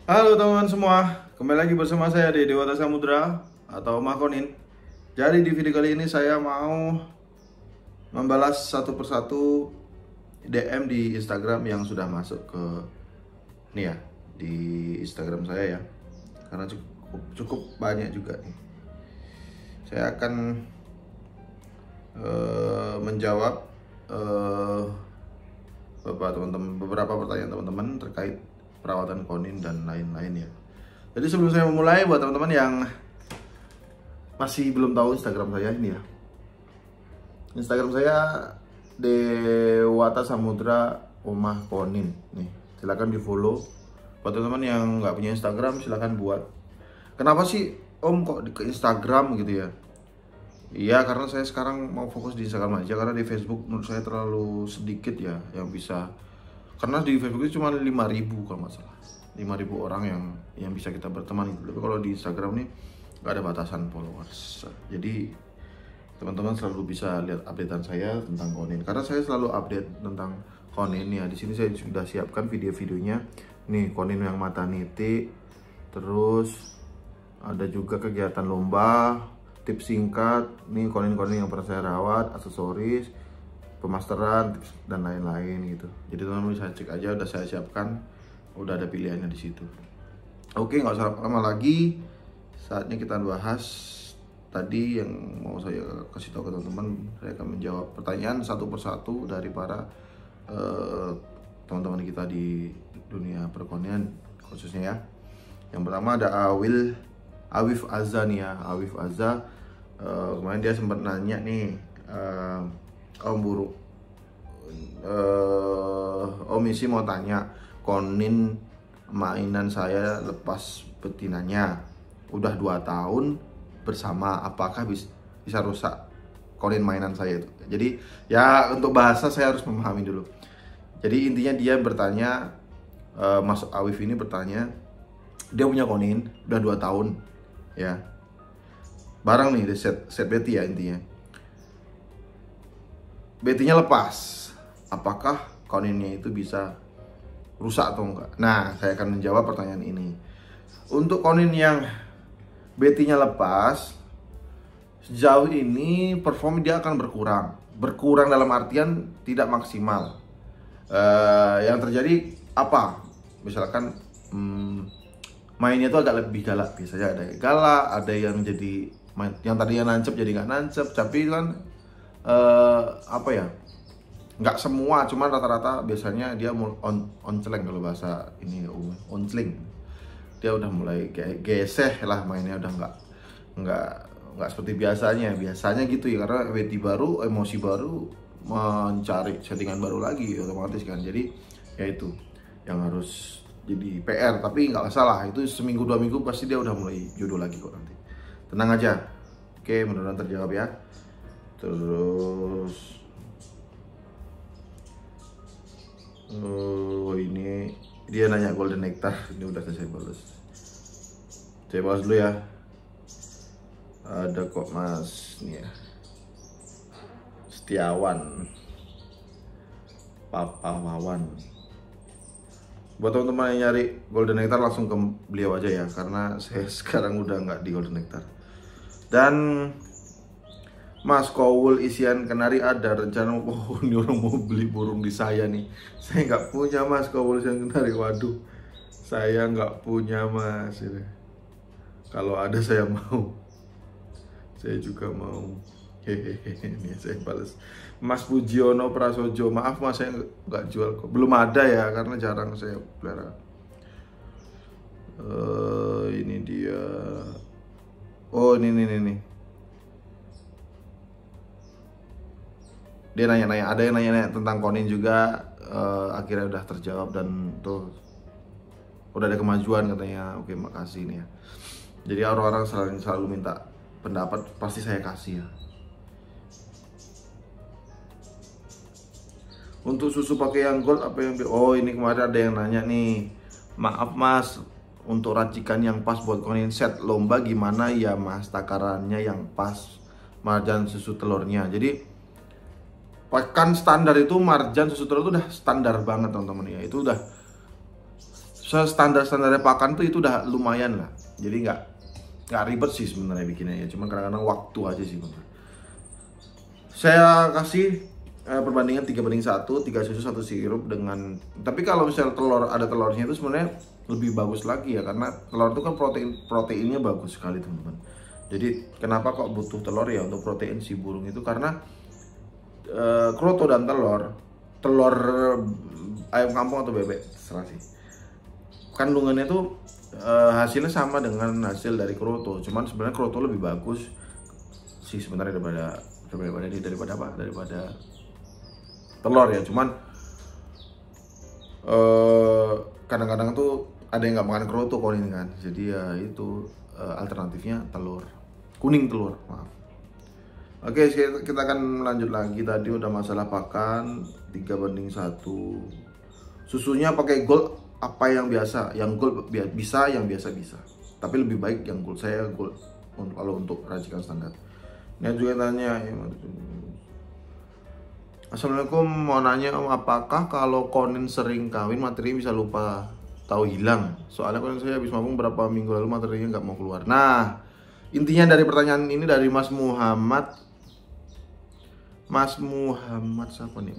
Halo teman-teman semua, kembali lagi bersama saya di Dewata Samudra atau Makonin. Jadi di video kali ini saya mau membalas satu persatu DM di Instagram yang sudah masuk ke nih ya, di Instagram saya ya. Karena cukup banyak juga nih. Saya akan menjawab beberapa pertanyaan teman-teman terkait perawatan konin dan lain-lain ya. Jadi sebelum saya memulai, buat teman-teman yang masih belum tahu Instagram saya ini ya, Instagram saya Dewata Samudra Omah Konin nih, silahkan di follow. Buat teman-teman yang nggak punya Instagram, silahkan buat. Kenapa sih Om kok ke Instagram gitu ya? Iya, karena saya sekarang mau fokus di Instagram aja, karena di Facebook menurut saya terlalu sedikit ya yang bisa. Karena di Facebook itu cuma 5.000 kalau nggak salah, 5.000 orang yang bisa kita berteman gitu. Tapi kalau di Instagram nih nggak ada batasan followers. Jadi teman-teman selalu bisa lihat updatean saya tentang konin, karena saya selalu update tentang konin ya. Di sini saya sudah siapkan video-videonya nih, konin yang mata nitik, terus ada juga kegiatan lomba, tips singkat nih, konin-konin yang pernah saya rawat, aksesoris, pemasteran, tips dan lain-lain gitu. Jadi teman-teman bisa cek aja, udah saya siapkan, udah ada pilihannya di situ. Oke, nggak usah lama lagi, saatnya kita bahas tadi yang mau saya kasih tahu ke teman-teman. Saya akan menjawab pertanyaan satu persatu dari para teman-teman kita di dunia perkonian khususnya ya. Yang pertama ada Awif Azza nih ya, Awif Azza. Kemarin dia sempat nanya nih, Om Buruk, Om Isi mau tanya, konin mainan saya lepas betinanya udah 2 tahun bersama, apakah bisa rusak konin mainan saya itu? Jadi ya untuk bahasa saya harus memahami dulu. Jadi intinya dia bertanya, Mas Awif ini bertanya, dia punya konin udah 2 tahun ya, barang nih di set Betty ya. Intinya Betty-nya lepas, apakah koninnya itu bisa rusak atau enggak? Nah, saya akan menjawab pertanyaan ini. Untuk konin yang Betty-nya lepas, sejauh ini perform dia akan berkurang dalam artian tidak maksimal. Yang terjadi apa? Misalkan mainnya itu agak lebih galak, biasanya ada yang galak, ada yang jadi yang tadinya nancep jadi nggak nancep. Tapi kan apa ya, nggak semua, cuman rata-rata biasanya dia onceleng, kalau bahasa ini onceling, dia udah mulai kayak geseh lah mainnya, udah nggak seperti biasanya gitu ya, karena WT baru, emosi baru, mencari settingan baru lagi otomatis kan. Jadi ya itu yang harus jadi PR. Tapi nggak salah, itu seminggu 2 minggu pasti dia udah mulai jodoh lagi kok nanti, tenang aja. Oke, mudah-mudahan terjawab ya. Terus ini dia nanya golden nectar, ini udah saya balas. Saya balas dulu ya. Ada kok Mas nih ya, Setiawan Papa Wawan. Buat teman-teman yang nyari golden nectar, langsung ke beliau aja ya, karena saya sekarang udah nggak di golden nectar. Dan Mas Kowul isian kenari, ada rencana ini orang mau beli burung di saya nih. Saya nggak punya Mas Kowul isian kenari, waduh, saya nggak punya Mas. Kalau ada saya mau, saya juga mau. Hehehe, ini saya balas. Mas Pujiono Prasojo, maaf Mas, saya nggak jual kok, belum ada ya, karena jarang saya pelihara. Ini dia. Oh ini. Dia nanya-nanya, ada yang nanya-nanya tentang konin juga. Akhirnya udah terjawab dan tuh udah ada kemajuan katanya. Oke, makasih nih ya. Jadi orang-orang selalu minta pendapat, pasti saya kasih ya. Untuk susu pakai yang gold apa yang oh, ini kemarin ada yang nanya nih, maaf Mas, untuk racikan yang pas buat konin set lomba gimana ya Mas, takarannya yang pas, marjan susu telurnya. Jadi pakan standar itu, marjan susu telur itu udah standar banget teman-teman ya. Itu udah standar-standarnya pakan tuh itu udah lumayan lah. Jadi nggak ribet sih sebenarnya bikinnya ya, cuman kadang-kadang waktu aja sih bener. Saya kasih perbandingan 3:1, 3 susu 1 sirup dengan, tapi kalau misalnya ada telurnya itu sebenarnya lebih bagus lagi ya, karena telur itu kan proteinnya bagus sekali teman-teman. Jadi kenapa kok butuh telur ya untuk protein si burung itu, karena kroto dan telur ayam kampung atau bebek serah sih, kandungannya tuh hasilnya sama dengan hasil dari kroto, cuman sebenarnya kroto lebih bagus sih sebenarnya daripada telur ya. Cuman kadang-kadang tuh ada yang nggak makan kroto konin kan, jadi ya itu alternatifnya kuning telur, maaf. Oke, kita akan lanjut lagi. Tadi udah masalah pakan 3:1. Susunya pakai gold apa yang biasa? Yang gold bisa, yang biasa bisa. Tapi lebih baik yang gold. Saya gold kalau untuk racikan standar. Ini juga tanya, Assalamualaikum, mau nanya apakah kalau konin sering kawin materi bisa lupa tahu hilang? Soalnya konin saya habis mabung berapa minggu lalu materinya nggak mau keluar. Nah, intinya dari pertanyaan ini dari Mas Muhammad siapa nih?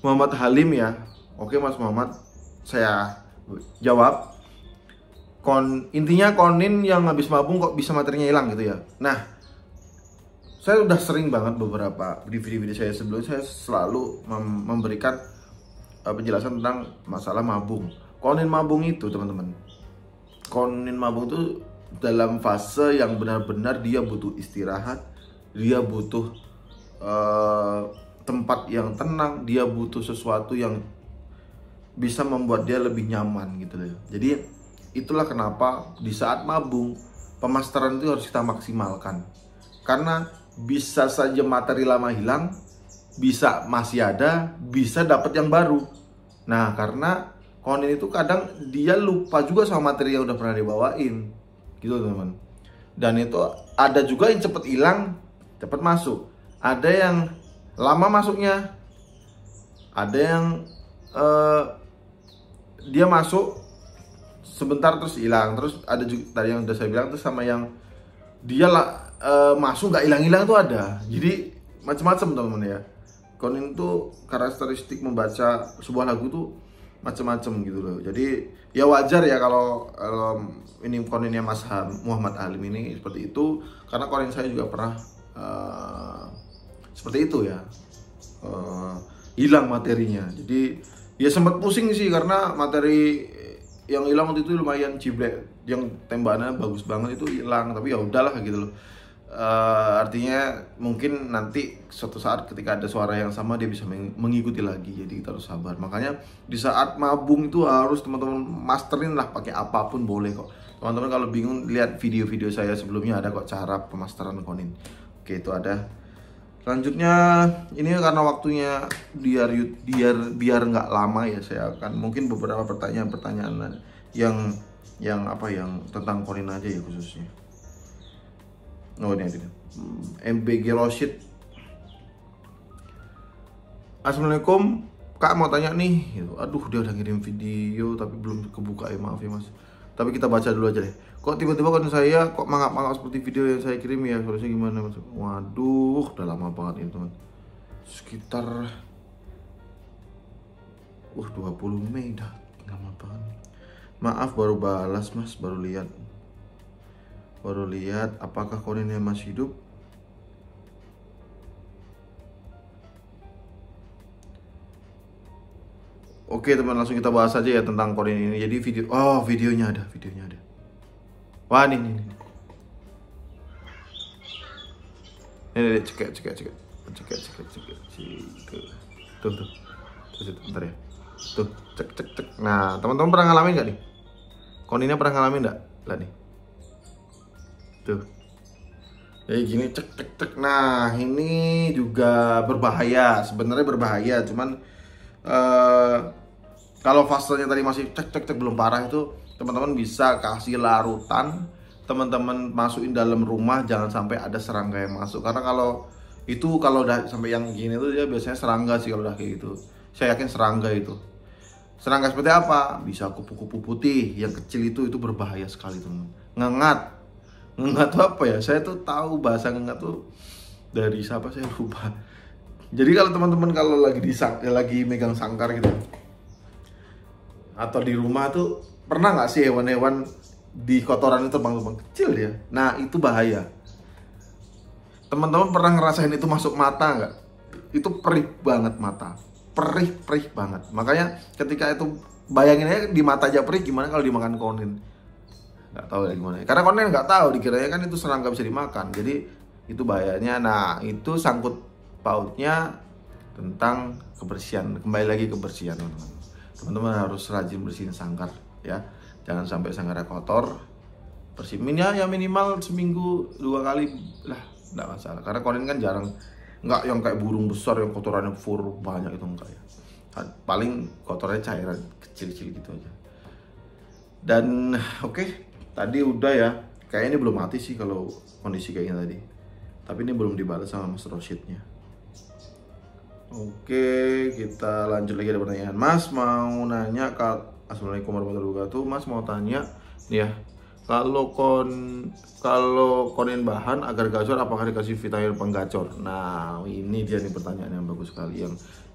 Muhammad Halim ya. Oke Mas Muhammad, saya jawab. Intinya konin yang habis mabung kok bisa materinya hilang gitu ya. Nah, saya udah sering banget beberapa di video-video saya sebelumnya, saya selalu memberikan penjelasan tentang masalah mabung. Konin mabung itu teman-teman, konin mabung itu dalam fase yang benar-benar dia butuh istirahat, dia butuh tempat yang tenang, dia butuh sesuatu yang bisa membuat dia lebih nyaman gitu loh. Jadi itulah kenapa di saat mabung pemasteran itu harus kita maksimalkan, karena bisa saja materi lama hilang, bisa masih ada, bisa dapat yang baru. Nah, karena konin itu kadang dia lupa juga sama materi yang udah pernah dibawain gitu teman-teman. Dan itu ada juga yang cepet hilang, cepet masuk, ada yang lama masuknya, ada yang dia masuk sebentar terus hilang, terus ada juga tadi yang udah saya bilang tuh sama yang dia masuk nggak hilang-hilang tuh ada. Jadi macam-macam teman-teman ya. Konin tuh karakteristik membaca sebuah lagu tuh macam-macam gitu loh. Jadi ya wajar ya kalau ini koninnya Mas Muhammad Halim ini seperti itu, karena konin saya juga pernah seperti itu ya, hilang materinya. Jadi ya sempat pusing sih, karena materi yang hilang waktu itu lumayan ciblek, yang tembakannya bagus banget itu hilang. Tapi ya udahlah gitu loh. Artinya mungkin nanti suatu saat ketika ada suara yang sama dia bisa mengikuti lagi, jadi kita harus sabar. Makanya di saat mabung itu harus teman-teman masterin lah, pakai apapun boleh kok. Teman-teman kalau bingung lihat video-video saya sebelumnya, ada kok cara pemasteran konin. Oke, itu ada. Selanjutnya ini karena waktunya biar nggak lama ya, saya akan mungkin beberapa pertanyaan yang tentang konin aja ya khususnya. Oh ini MBG Roshid. Assalamualaikum Kak, mau tanya nih. Aduh, dia udah ngirim video tapi belum kebuka ya, maaf ya Mas. Tapi kita baca dulu aja deh. Kok tiba-tiba kan saya kok mangap-mangap seperti video yang saya kirim ya? Harusnya gimana Mas? Waduh, udah lama banget ini teman. Sekitar 20 Mei dah, lama banget. Maaf baru balas Mas, baru lihat apakah koninnya masih hidup. Oke teman, langsung kita bahas aja ya tentang konin ini. Jadi videonya ada. Wah nih. Ini cek. Tuh, bentar ya. Tuh, cek. Nah, teman-teman pernah ngalamin nggak nih? Koninnya pernah ngalamin nggak? Lah nih. Tuh. Kayak gini cek. Nah, ini juga berbahaya. Sebenarnya berbahaya, cuman kalau fasenya tadi masih cek belum parah, itu teman-teman bisa kasih larutan, teman-teman masukin dalam rumah, jangan sampai ada serangga yang masuk. Karena kalau udah sampai yang gini tuh dia biasanya serangga sih kalau udah kayak gitu. Saya yakin serangga itu. Serangga seperti apa? Bisa kupu-kupu putih yang kecil itu berbahaya sekali teman. Ngengat tuh apa ya? Saya tuh tahu bahasa ngengat tuh dari siapa saya lupa. Jadi kalau teman-teman kalau lagi megang sangkar gitu atau di rumah tuh pernah nggak sih hewan-hewan di kotoran itu terbang-terbang kecil ya? Nah itu bahaya. Teman-teman pernah ngerasain itu masuk mata nggak? Itu perih banget mata, perih banget. Makanya ketika itu bayangin aja di mata aja perih, gimana kalau dimakan konin? Nggak tahu ya gimana. Karena konin nggak tahu, dikiranya kan itu serangga bisa dimakan. Jadi itu bahayanya. Nah itu sangkut pautnya tentang kebersihan. Kembali lagi kebersihan teman-teman. Teman-teman harus rajin bersihin sangkar ya. Jangan sampai sangkarnya kotor. Bersihin ya minimal seminggu 2 kali lah, nggak masalah. Karena konin kan jarang, nggak yang kayak burung besar yang kotorannya fur banyak itu enggak ya. Paling kotornya cairan kecil-kecil gitu aja. Dan oke, tadi udah ya. Kayaknya ini belum mati sih kalau kondisi kayaknya tadi. Tapi ini belum dibalas sama Mas Rosyidnya. Oke, kita lanjut lagi, ada pertanyaan. Mas mau nanya, Assalamualaikum warahmatullahi wabarakatuh. Mas mau tanya nih ya. Kalau konin bahan agar gacor, apakah dikasih vitamin penggacor? Nah, ini dia nih pertanyaan yang bagus sekali,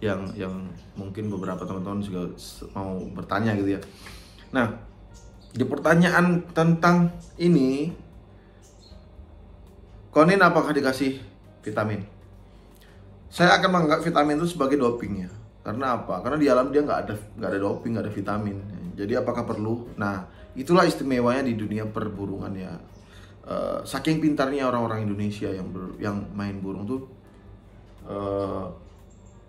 yang mungkin beberapa teman-teman juga mau bertanya gitu ya. Nah, di pertanyaan tentang ini, konin apakah dikasih vitamin? Saya akan menganggap vitamin itu sebagai doping ya. Karena apa? Karena di alam dia nggak ada doping, nggak ada vitamin. Jadi apakah perlu? Nah, itulah istimewanya di dunia perburungan ya. Saking pintarnya orang-orang Indonesia yang main burung tuh,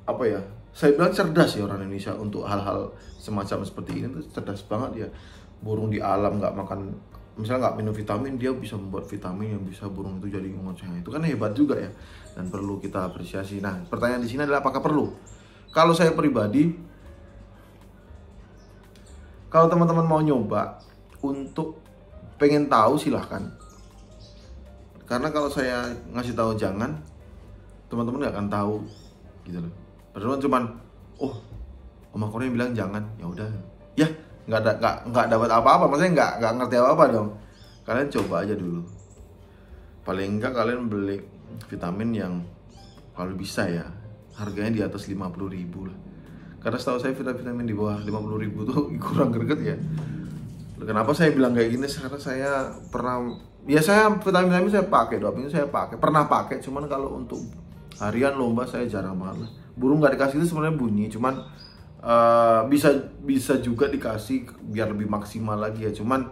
apa ya? Saya bilang cerdas ya orang Indonesia untuk hal-hal semacam seperti ini tuh cerdas banget ya. Burung di alam nggak makan, misalnya nggak minum vitamin, dia bisa membuat vitamin yang bisa burung itu jadi ngoceh. Itu kan hebat juga ya, dan perlu kita apresiasi. Nah, pertanyaan di sini adalah apakah perlu? Kalau saya pribadi, kalau teman-teman mau nyoba untuk pengen tahu silahkan. Karena kalau saya ngasih tahu jangan, teman-teman nggak akan tahu gitu loh. Padahal cuman, oh, Om Akornya bilang jangan, ya udah, ya nggak dapat apa-apa, maksudnya nggak ngerti apa-apa dong. Kalian coba aja dulu. Paling enggak kalian beli vitamin yang kalau bisa ya harganya di atas 50.000 lah. Karena setahu saya vitamin di bawah 50.000 tuh kurang greget ya. Kenapa saya bilang kayak gini? Karena saya pernah, ya saya vitamin saya pakai, doping saya pakai, pernah pakai. Cuman kalau untuk harian lomba saya jarang banget lah. Burung nggak dikasih itu sebenarnya bunyi, cuman bisa juga dikasih biar lebih maksimal lagi ya. Cuman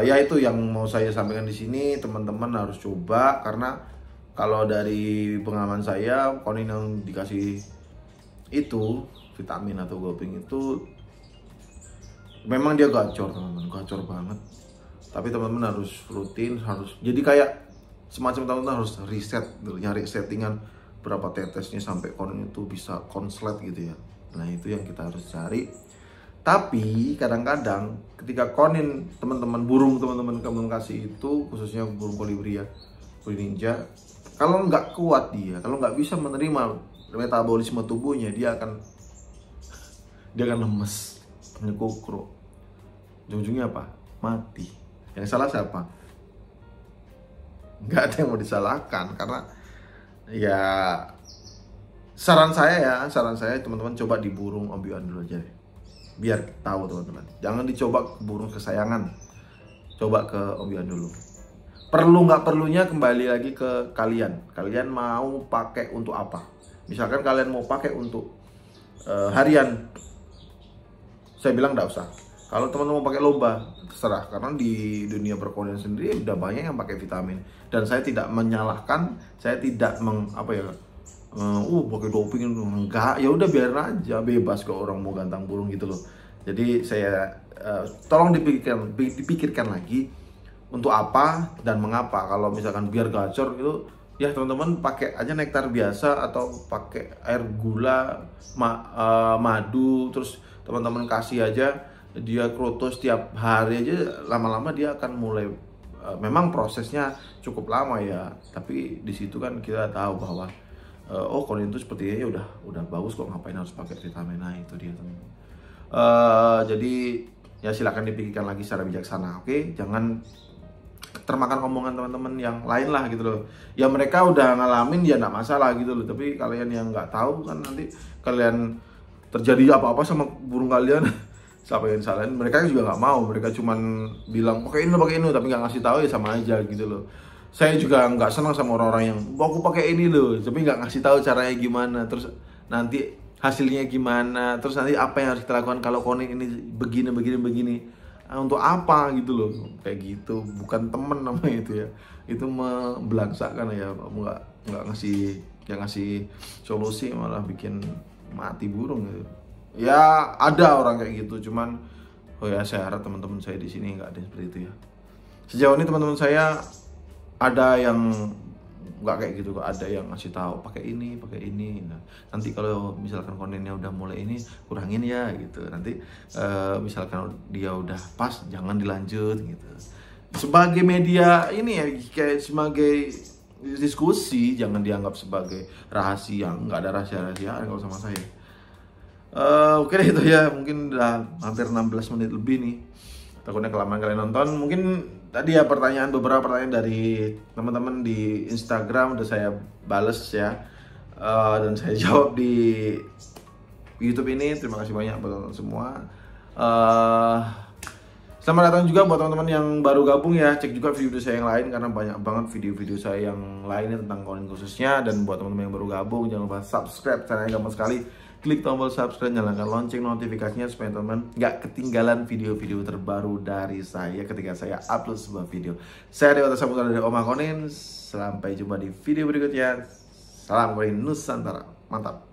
ya itu yang mau saya sampaikan di sini, teman-teman harus coba. Karena kalau dari pengalaman saya, konin yang dikasih itu vitamin atau doping itu memang dia gacor teman-teman, gacor banget. Tapi teman-teman harus rutin, harus jadi kayak semacam teman-teman harus riset, nyari settingan berapa tetesnya sampai konin itu bisa konslet gitu ya. Nah itu yang kita harus cari. Tapi kadang-kadang ketika konin teman-teman, burung teman-teman kasih itu, khususnya burung kolibri ya, kolibri ninja, kalau nggak kuat dia, kalau nggak bisa menerima metabolisme tubuhnya, dia akan lemes, nyekukro, ujung-ujungnya apa? Mati. Yang salah siapa? Nggak ada yang mau disalahkan, karena ya saran saya teman-teman coba di burung ombiwan dulu aja deh, biar tahu teman-teman. Jangan dicoba ke burung kesayangan, coba ke ombiwan dulu. Perlu nggak perlunya kembali lagi ke kalian mau pakai untuk apa. Misalkan kalian mau pakai untuk harian, saya bilang nggak usah. Kalau teman-teman mau pakai lomba, terserah. Karena di dunia perkonian sendiri udah banyak yang pakai vitamin. Dan saya tidak menyalahkan, saya tidak pakai doping, enggak. Ya udah biarin aja, bebas kok orang mau gantang burung gitu loh. Jadi saya tolong dipikirkan lagi untuk apa dan mengapa. Kalau misalkan biar gacor gitu, ya teman-teman pakai aja nektar biasa atau pakai air gula, madu, terus teman-teman kasih aja dia krotos tiap hari aja, lama-lama dia akan mulai, memang prosesnya cukup lama ya, tapi di situ kan kita tahu bahwa oh konin itu sepertinya ya udah bagus kok, ngapain harus pakai vitamin. Nah itu dia teman-teman. Jadi ya silakan dipikirkan lagi secara bijaksana, oke? Jangan termakan omongan teman-teman yang lain lah gitu loh. Ya mereka udah ngalamin ya nggak masalah gitu loh. Tapi kalian yang nggak tahu kan nanti kalian terjadi apa-apa sama burung kalian, siapa yang salahin? Mereka juga nggak mau. Mereka cuman bilang pakai ini, tapi nggak ngasih tahu ya sama aja gitu loh. Saya juga nggak senang sama orang-orang yang aku pakai ini loh, tapi nggak ngasih tahu caranya gimana. Terus nanti hasilnya gimana? Terus nanti apa yang harus kita lakukan kalau konin ini begini. Untuk apa gitu loh, kayak gitu. Bukan temen namanya itu ya, itu membelangsakan ya, nggak ngasih solusi, malah bikin mati burung gitu. Ya ada orang kayak gitu, cuman oh ya saya harap teman-teman saya di sini nggak ada seperti itu ya. Sejauh ini teman-teman saya ada yang nggak kayak gitu kok, ada yang ngasih tahu pakai ini. Nah, nanti kalau misalkan kontennya udah mulai ini kurangin ya gitu, nanti misalkan dia udah pas jangan dilanjut gitu. Sebagai media ini ya kayak sebagai diskusi, jangan dianggap sebagai rahasia. Nggak ada rahasia-rahasiaan kalau sama saya. Oke deh, itu ya, mungkin udah hampir 16 menit lebih nih, takutnya kelamaan kalian nonton. Mungkin tadi ya beberapa pertanyaan dari teman-teman di Instagram udah saya bales ya, dan saya jawab di YouTube ini. Terima kasih banyak buat semua. Selamat datang juga buat teman-teman yang baru gabung ya. Cek juga video saya yang lain karena banyak banget video-video saya yang lainnya tentang koin khususnya. Dan buat teman-teman yang baru gabung, jangan lupa subscribe, caranya gampang sekali. Klik tombol subscribe, nyalakan lonceng notifikasinya supaya teman-teman nggak ketinggalan video-video terbaru dari saya ketika saya upload sebuah video. Saya Dewa Saputra dari Oma Konin. Sampai jumpa di video berikutnya. Salam koin Nusantara, mantap.